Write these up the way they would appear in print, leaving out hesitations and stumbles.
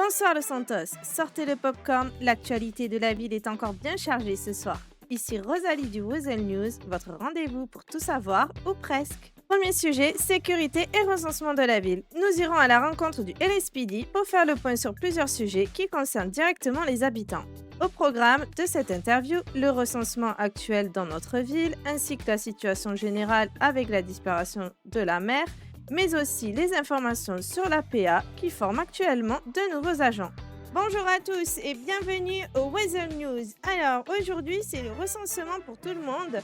Bonsoir Los Santos, sortez le popcorn, l'actualité de la ville est encore bien chargée ce soir. Ici Rosalie du Weasel News, votre rendez-vous pour tout savoir, ou presque. Premier sujet, sécurité et recensement de la ville. Nous irons à la rencontre du LSPD pour faire le point sur plusieurs sujets qui concernent directement les habitants. Au programme de cette interview, le recensement actuel dans notre ville, ainsi que la situation générale avec la disparition de la mer, mais aussi les informations sur la PA qui forme actuellement de nouveaux agents. Bonjour à tous et bienvenue au Weasel News. Alors aujourd'hui c'est le recensement pour tout le monde.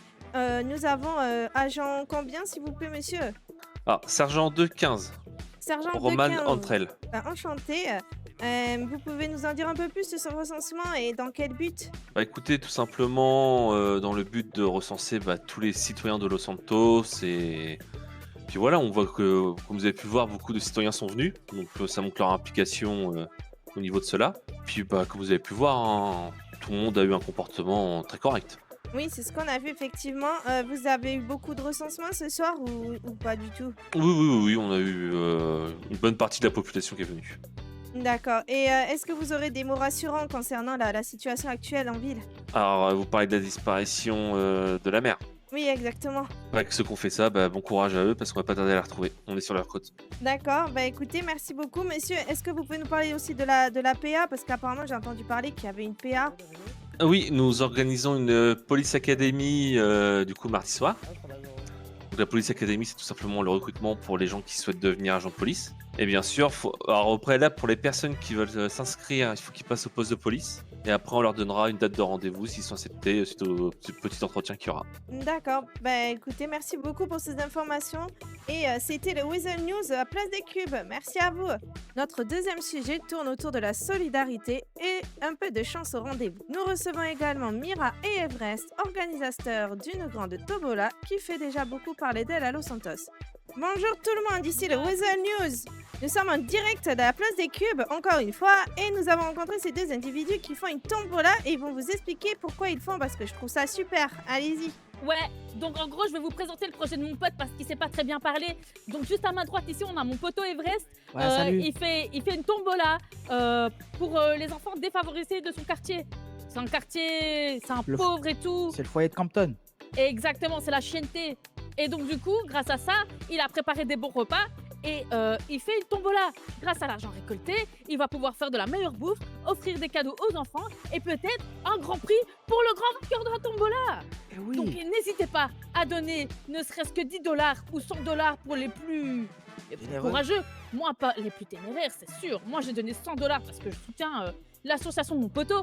Nous avons agent combien s'il vous plaît monsieur? Ah, sergent 215, Sergent Roman 215. entre elles. Enchanté. Vous pouvez nous en dire un peu plus sur ce recensement et dans quel but? Bah écoutez, tout simplement dans le but de recenser tous les citoyens de Los Santos et puis voilà, on voit que, comme vous avez pu voir, beaucoup de citoyens sont venus, donc ça montre leur implication au niveau de cela. Puis comme vous avez pu voir, hein, tout le monde a eu un comportement très correct. Oui, c'est ce qu'on a vu effectivement. Vous avez eu beaucoup de recensements ce soir ou pas du tout? Oui, on a eu une bonne partie de la population qui est venue. D'accord. Et est-ce que vous aurez des mots rassurants concernant la situation actuelle en ville? Alors, vous parlez de la disparition de la mer. Oui, exactement. Ceux qui ont fait ça, bon courage à eux parce qu'on va pas tarder à la retrouver. On est sur leur côte. D'accord. Bah écoutez, merci beaucoup, monsieur. Est-ce que vous pouvez nous parler aussi de la PA? Parce qu'apparemment, j'ai entendu parler qu'il y avait une PA. Ah oui, nous organisons une Police Academy du coup mardi soir. Donc la Police Academy, c'est tout simplement le recrutement pour les gens qui souhaitent devenir agent de police. Et bien sûr, alors au préalable, pour les personnes qui veulent s'inscrire, il faut qu'ils passent au poste de police. Et après, on leur donnera une date de rendez-vous s'ils sont acceptés suite au petit entretien qu'il y aura. D'accord. Bah écoutez, merci beaucoup pour ces informations. Et c'était le Weasel News à Place des Cubes. Merci à vous. Notre deuxième sujet tourne autour de la solidarité et un peu de chance au rendez-vous. Nous recevons également Mira et Everest, organisateurs d'une grande tombola qui fait déjà beaucoup parler d'elle à Los Santos. Bonjour tout le monde, ici le Weasel News. Nous sommes en direct de la Place des Cubes, encore une fois, et nous avons rencontré ces deux individus qui font une tombola et ils vont vous expliquer pourquoi ils font parce que je trouve ça super. Allez-y. Ouais, donc en gros, je vais vous présenter le projet de mon pote parce qu'il sait pas très bien parler. Donc juste à ma droite ici, on a mon poteau Everest. Ouais, salut. Il fait une tombola pour les enfants défavorisés de son quartier. C'est un quartier, c'est un pauvre et tout. C'est le foyer de Campton. Exactement, c'est la chienneté. Et donc du coup, grâce à ça, il a préparé des bons repas et il fait une tombola. Grâce à l'argent récolté, il va pouvoir faire de la meilleure bouffe, offrir des cadeaux aux enfants et peut-être un grand prix pour le grand vainqueur de la tombola. Eh oui. Donc n'hésitez pas à donner ne serait-ce que 10 dollars ou 100 dollars pour les plus Généreux. courageux. Moi, pas les plus téméraires, c'est sûr. Moi, j'ai donné 100 dollars parce que je soutiens l'association de mon poteau.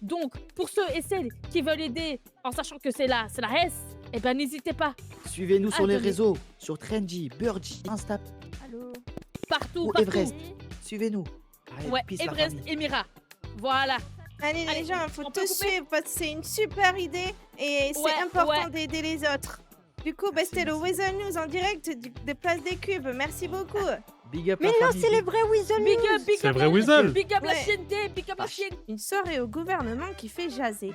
Donc, pour ceux et celles qui veulent aider en sachant que c'est la S, eh ben n'hésitez pas. Suivez-nous sur les Allez. réseaux, sur Trendy, Birdie, Insta Allô. Partout, ou partout. Everest. Suivez-nous. Allez, Ouais, peace, la Everest famille. et Mira. Voilà. Allez Allez, les gens, il faut on peut tous couper suivre parce que c'est une super idée et c'est Ouais, important ouais. d'aider les autres. Du coup, c'était le Weasel News en direct de Place des Cubes. Merci beaucoup. Big up Mais la là, famille. c'est les vrais Weasel Big News. up, big C'est up vrai, la- Weasel. Big up la Ouais. chienneté, big up la chienne. Une soirée au gouvernement qui fait jaser.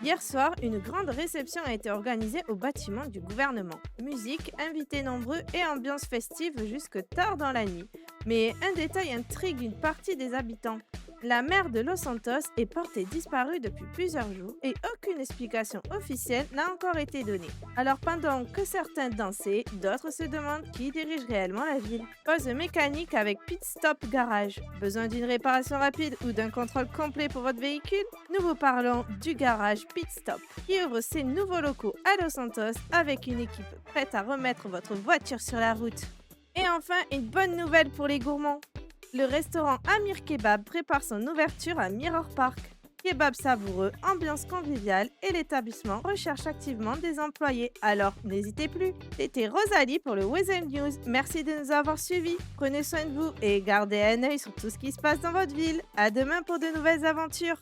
Hier soir, une grande réception a été organisée au bâtiment du gouvernement. Musique, invités nombreux et ambiance festive jusque tard dans la nuit. Mais un détail intrigue une partie des habitants. La maire de Los Santos est portée disparue depuis plusieurs jours et aucune explication officielle n'a encore été donnée. Alors pendant que certains dansaient, d'autres se demandent qui dirige réellement la ville. Pause mécanique avec Pit Stop Garage. Besoin d'une réparation rapide ou d'un contrôle complet pour votre véhicule? Nous vous parlons du garage Pit Stop qui ouvre ses nouveaux locaux à Los Santos avec une équipe prête à remettre votre voiture sur la route. Et enfin, une bonne nouvelle pour les gourmands. Le restaurant Amir Kebab prépare son ouverture à Mirror Park. Kebab savoureux, ambiance conviviale et l'établissement recherche activement des employés. Alors n'hésitez plus. C'était Rosalie pour le Weasel News. Merci de nous avoir suivis. Prenez soin de vous et gardez un œil sur tout ce qui se passe dans votre ville. À demain pour de nouvelles aventures.